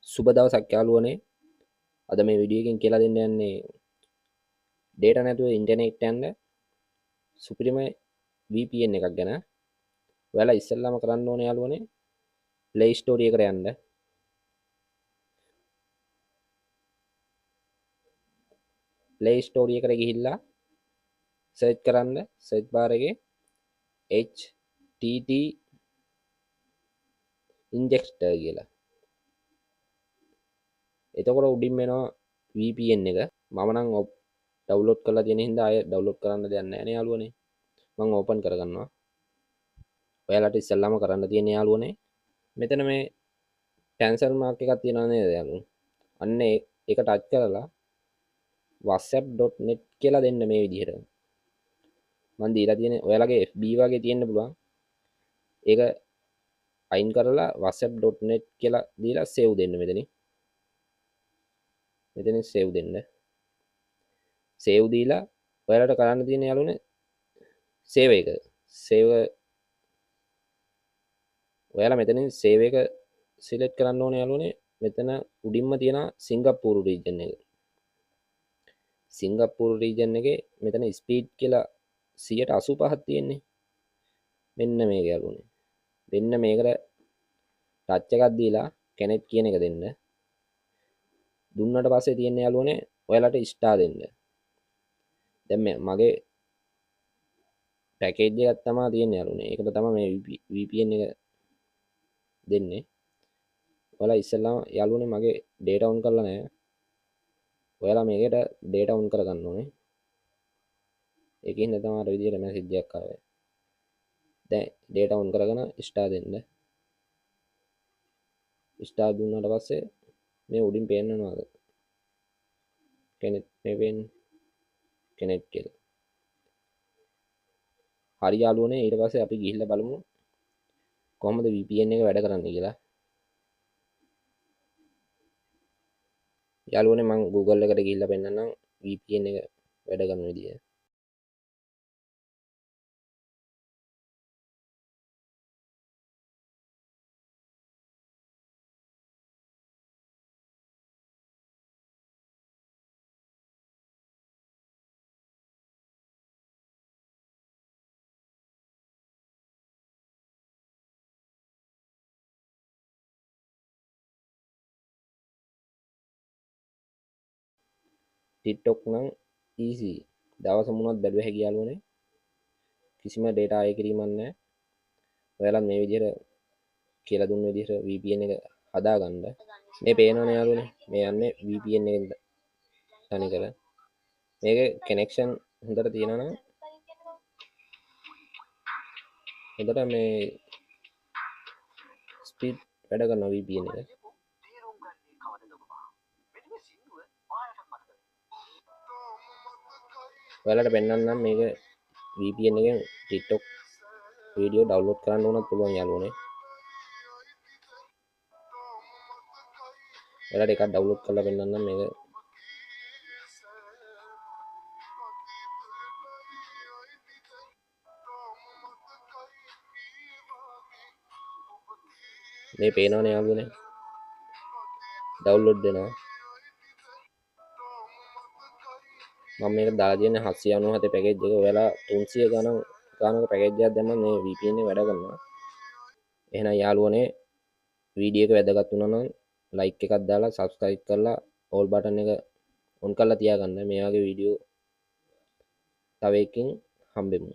සුබ දවසක් යාළුවනේ. අද මේ වීඩියෝ එකෙන් කියලා දෙන්න යන්නේ data නැතුව ඉන්ටර්නෙට් යන්න සුපිරිම VPN එකක් ගැන. ඔයාලා ඉස්සෙල්ලාම කරන්න ඕනේ යාළුවනේ Play Store එකට යන්න. Play Store එකට ගිහිල්ලා search කරන්න search bar එකේ HTT Injector කියලා. එතකොට උඩින් එනවා VPN එක. මම නම් ඩවුන්ලෝඩ් කරලා තියෙන හින්දා ආයෙ ඩවුන්ලෝඩ් කරන්න දෙයක් නැහැ නේ යාළුවනේ. මම ඕපන් කරගන්නවා. ඔයාලට ඉස්සෙල්ලාම කරන්න තියෙන යාළුවනේ මෙතන මේ කැන්සල් මාර්ක් එකක් තියෙනවා නේද යාළුවනේ. අන්න ඒක ටච් කරලා whatsapp.net කියලා දෙන්න මේ විදිහට. මම දීලා තියෙන ඔයාලගේ FB වගේ තියෙන්න පුළුවන්. ඒක අයින් කරලා whatsapp.net කියලා දීලා save දෙන්න මෙතනින්. මෙතනින් save දෙන්න. save දීලා ඔයාලට කරන්න තියෙන යාළුවනේ save එක. save ඔයාලා මෙතනින් save එක select කරන්න ඕනේ යාළුවනේ. මෙතන උඩින්ම තියෙන සිංගප්පූරු region එක. සිංගප්පූරු region එකේ මෙතන speed කියලා 185ක් තියෙන්නේ. මෙන්න මේක යාළුවනේ. මෙන්න මේකට ටච් එකක් දීලා කනෙක්ට් කියන එක දෙන්න. දුන්නට පස්සේ තියෙන යාළුවනේ ඔයාලට ස්ටාර් දෙන්න. දැන් මගේ පැකේජ් එකක් තමයි තියෙන්නේ යාළුවනේ. ඒකට තමයි මේ VPN එක දෙන්නේ. ඔයාලා ඉස්සෙල්ලාම යාළුවනේ මගේ data on කරලා නැහැ. ඔයාලා මේකට data on කරගන්න ඕනේ. ඒකින් තමයි අර විදිහට මැසේජ් එකක් ආවේ. දැන් data on කරගෙන ස්ටාර් දෙන්න. ස්ටාර් දුන්නාට පස්සේ මේ උඩින් පේන්නවද? කෙනෙක් මේ වෙන්නේ කෙනෙක් කියලා. හරි යාළුවනේ ඊට පස්සේ අපි ගිහිල්ලා බලමු කොහොමද VPN එක වැඩ කරන්නේ කියලා. යාළුවනේ මම Google එකට ගිහිල්ලා පෙන්නන්නම් VPN එක වැඩ කරන විදිය. TikTok නම් easy. දවස මුණත් බැලුව හැකි යාළුවනේ. කිසිම data අය කිරීමක් නැහැ. ඔයාලා මේ විදිහට කියලා දුන්න විදිහට VPN එක හදාගන්න. මේ පේනවනේ යාළුවනේ. මේ යන්නේ VPN එකෙන් තනි කර. මේකේ කනෙක්ෂන් හොඳට තියෙනවා නම් හොඳට මේ ස්පීඩ් වැඩ කරනවා VPN එක. ඔයාලට පෙන්නන්නම් මේක VPN එකෙන් TikTok වීඩියෝ ඩවුන්ලෝඩ් කරන්න උනත් පුළුවන් යාළුවනේ. ඔයාලට එකක් ඩවුන්ලෝඩ් කරලා පෙන්නන්නම් මේක. මේ පේනවනේ යාළුවනේ. ඩවුන්ලෝඩ් වෙනවා. මම මේක දාලා තියෙන්නේ 797 පැකේජ් එක. ඔයාලා 300 ගානක පැකේජ් එකක් දැම්මම මේ VPN එක වැඩ කරනවා. එහෙනම් යාළුවනේ වීඩියෝ එක වැදගත් වුණා නම් ලයික් එකක් දාලා සබ්ස්ක්‍රයිබ් කරලා ඕල් බටන් එක ඔන් කරලා තියාගන්න. මේ වගේ වීඩියෝ තව එකකින් හම්බෙමු.